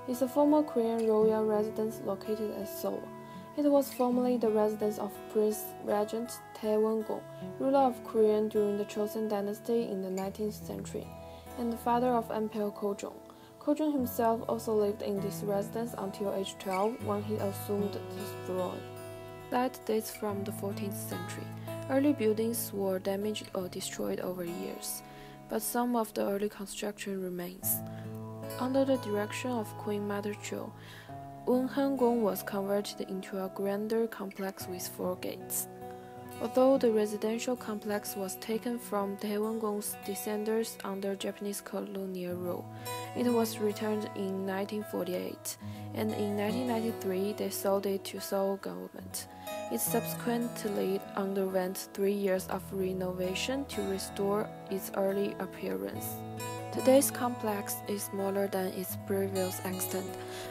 is a former Korean royal residence located at Seoul. It was formerly the residence of Prince Regent Taewon-gong, ruler of Korea during the Joseon dynasty in the 19th century, and the father of Emperor Kojong. Kojong himself also lived in this residence until age 12 when he assumed the throne. Site dates from the 14th century. Early buildings were damaged or destroyed over years, but some of the early construction remains. Under the direction of Queen Mother Jo, Eunhan-gong was converted into a grander complex with 4 gates. Although the residential complex was taken from Taewon-gong's descendants under Japanese colonial rule, it was returned in 1948, and in 1993 they sold it to Seoul government. It subsequently underwent 3 years of renovation to restore its early appearance. Today's complex is smaller than its previous extent,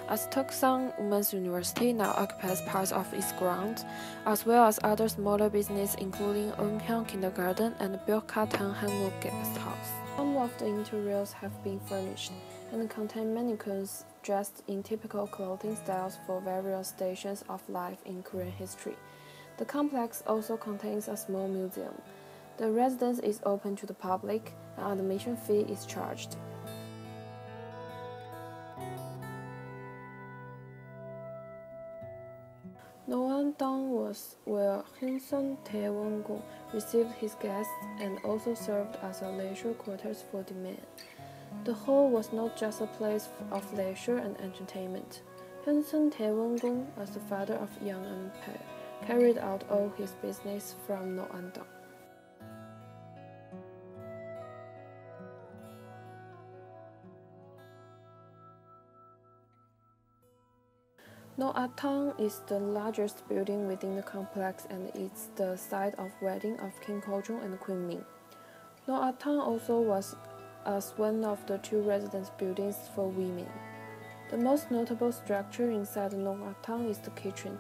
as Tokusang Women's University now occupies parts of its grounds, as well as other smaller businesses including Eunhyang Kindergarten and Byeokha-tang Hanok Guest House. Some of the interiors have been furnished and contain mannequins dressed in typical clothing styles for various stations of life in Korean history. The complex also contains a small museum. The residence is open to the public, and admission fee is charged. Noan-dang was where Hyunsun Taewon-gong received his guests and also served as a leisure quarters for the men. The hall was not just a place of leisure and entertainment. Hyunsun Taewon-gong, as the father of young empire, carried out all his business from Noan-dang. Noan-dang is the largest building within the complex and it's the site of wedding of King Kojong and Queen Min. Noan-dang also was as one of the 2 residence buildings for women. The most notable structure inside the Noan-dang is the kitchen,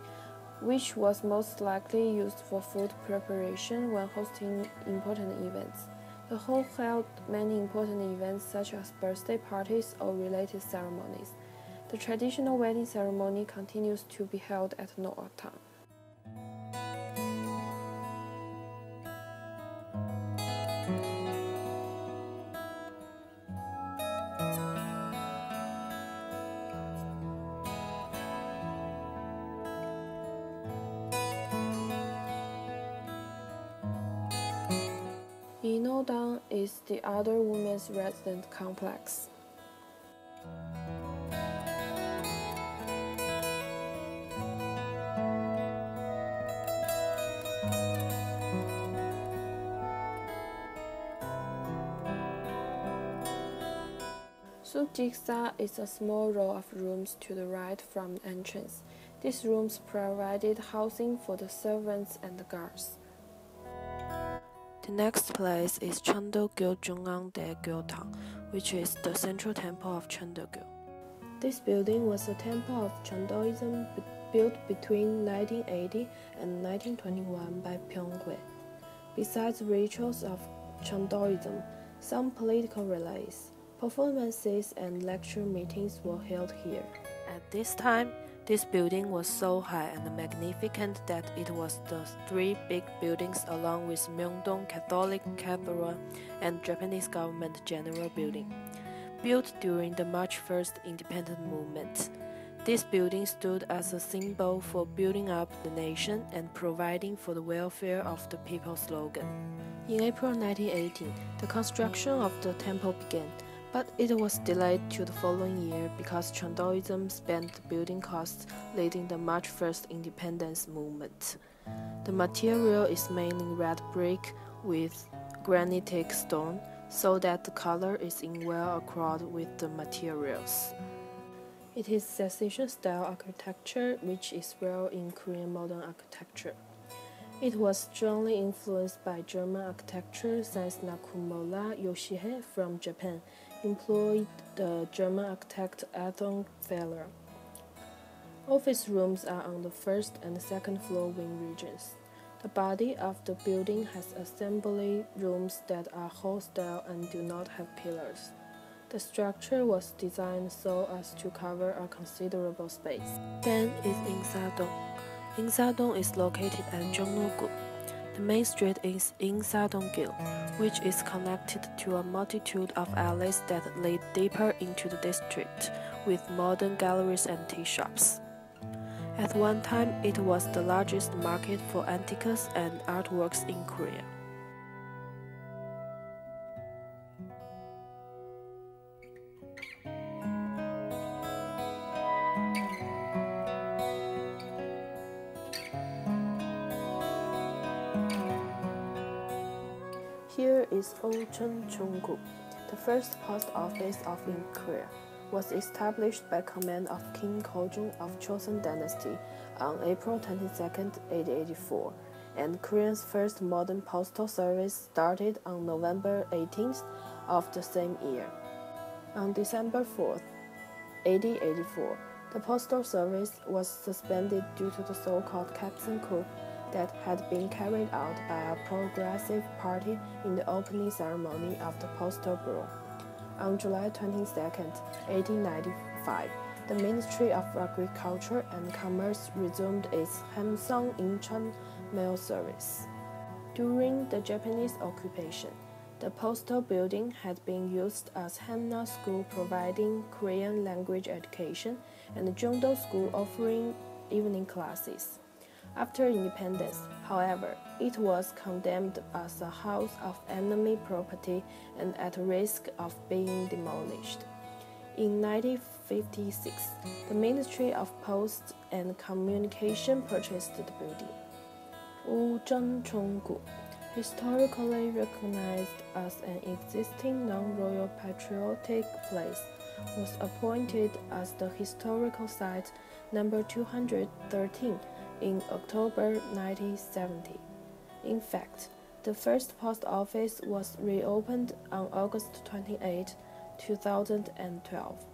which was most likely used for food preparation when hosting important events. The hall held many important events such as birthday parties or related ceremonies. The traditional wedding ceremony continues to be held at Noan-dang. Yiying is the other women's residence complex. Sukjiksa is a small row of rooms to the right from the entrance. These rooms provided housing for the servants and the guards. The next place is Cheondeogyo Jungangdae Gyeotang, which is the central temple of Cheondeogyo. This building was a temple of Cheondeoism built between 1980 and 1921 by Pyeonghui. Besides rituals of Cheondeoism, some political relays, performances and lecture meetings were held here. At this time, this building was so high and magnificent that it was the 3 big buildings along with Myeongdong Catholic Cathedral and Japanese Government General Building. Built during the March 1st independent movement, this building stood as a symbol for building up the nation and providing for the welfare of the people slogan. In April 1918, the construction of the temple began, but it was delayed to the following year because Cheondeoism spent the building costs leading the March 1st independence movement. The material is mainly red brick with granitic stone, so that the color is in well accord with the materials. It is Secession-style architecture, which is rare in Korean modern architecture. It was strongly influenced by German architecture since Nakumola Yoshihei from Japan employed the German architect Anton Feller. Office rooms are on the first and second floor wing regions. The body of the building has assembly rooms that are hall-style and do not have pillars. The structure was designed so as to cover a considerable space. Then is Insadong. Insadong is located at Zhongnu-gu. The main street is Insadong-gil, which is connected to a multitude of alleys that lead deeper into the district, with modern galleries and tea shops. At one time, it was the largest market for antiques and artworks in Korea. Here is Ochuncheongu, the first post office in Korea. Was established by command of King Kojong of Chosun Dynasty on April 22, 1884, and Korea's first modern postal service started on November 18th of the same year. On December 4, 1884, the postal service was suspended due to the so-called Captain coup that had been carried out by a progressive party in the opening ceremony of the Postal Bureau. On July 22, 1895, the Ministry of Agriculture and Commerce resumed its Hamsung-Incheon mail service. During the Japanese occupation, the postal building had been used as Hanna School providing Korean language education and Jongdo School offering evening classes. After independence, however, it was condemned as a house of enemy property and at risk of being demolished. In 1956, the Ministry of Posts and Communication purchased the building. Ochuncheongu, historically recognized as an existing non-royal patriotic place, was appointed as the historical site number 213 in October 1970. In fact, the first post office was reopened on August 28, 2012,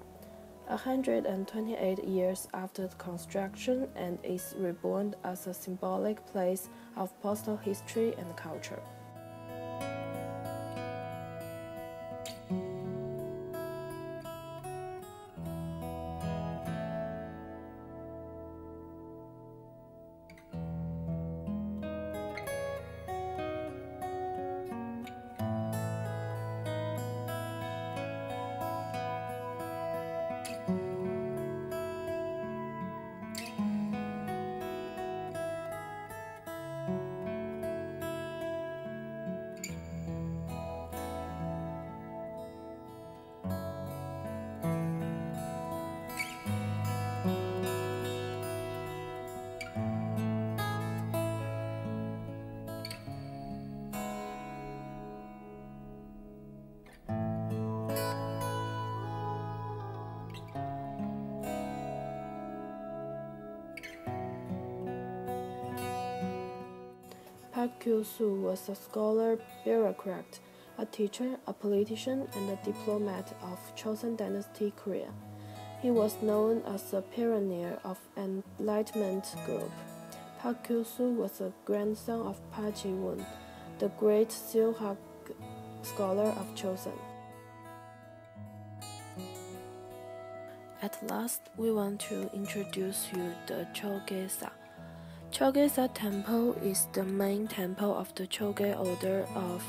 128 years after the construction, and is reborn as a symbolic place of postal history and culture. Park Kyu-soo was a scholar, bureaucrat, a teacher, a politician, and a diplomat of Chosun Dynasty Korea. He was known as a pioneer of Enlightenment group. Park Kyu-soo was a grandson of Park Ji-won, the great Seoul scholar of Chosun. At last, we want to introduce you the Choge-sa. Choge-sa Temple is the main temple of the Choge order of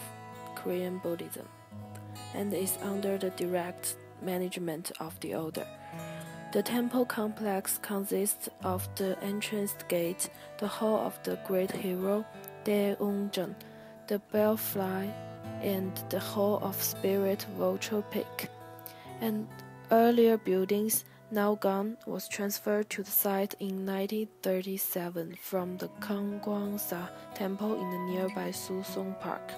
Korean Buddhism, and is under the direct management of the order. The temple complex consists of the entrance gate, the hall of the great hero, Daeunjeon, the belfry, and the hall of spirit Vulture Peak. And earlier buildings, now gone, was transferred to the site in 1937 from the Kangwang-sa Temple in the nearby Susong Park.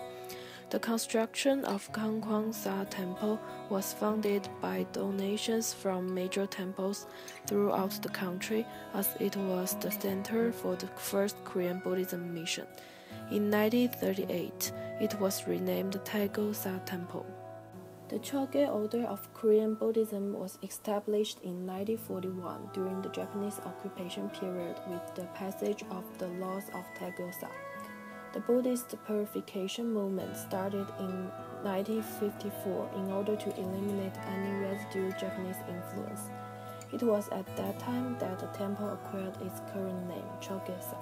The construction of Kangwang-sa Temple was funded by donations from major temples throughout the country, as it was the center for the first Korean Buddhism mission. In 1938, it was renamed Taego-sa Temple. The Choge order of Korean Buddhism was established in 1941 during the Japanese occupation period with the passage of the laws of Taego-sa. The Buddhist purification movement started in 1954 in order to eliminate any residual Japanese influence. It was at that time that the temple acquired its current name, Chogesa.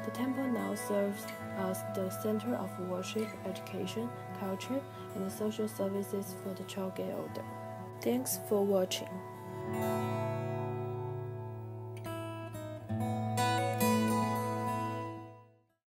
The temple now serves as the center of worship, education, culture, and social services for the Choge order. Thanks for watching.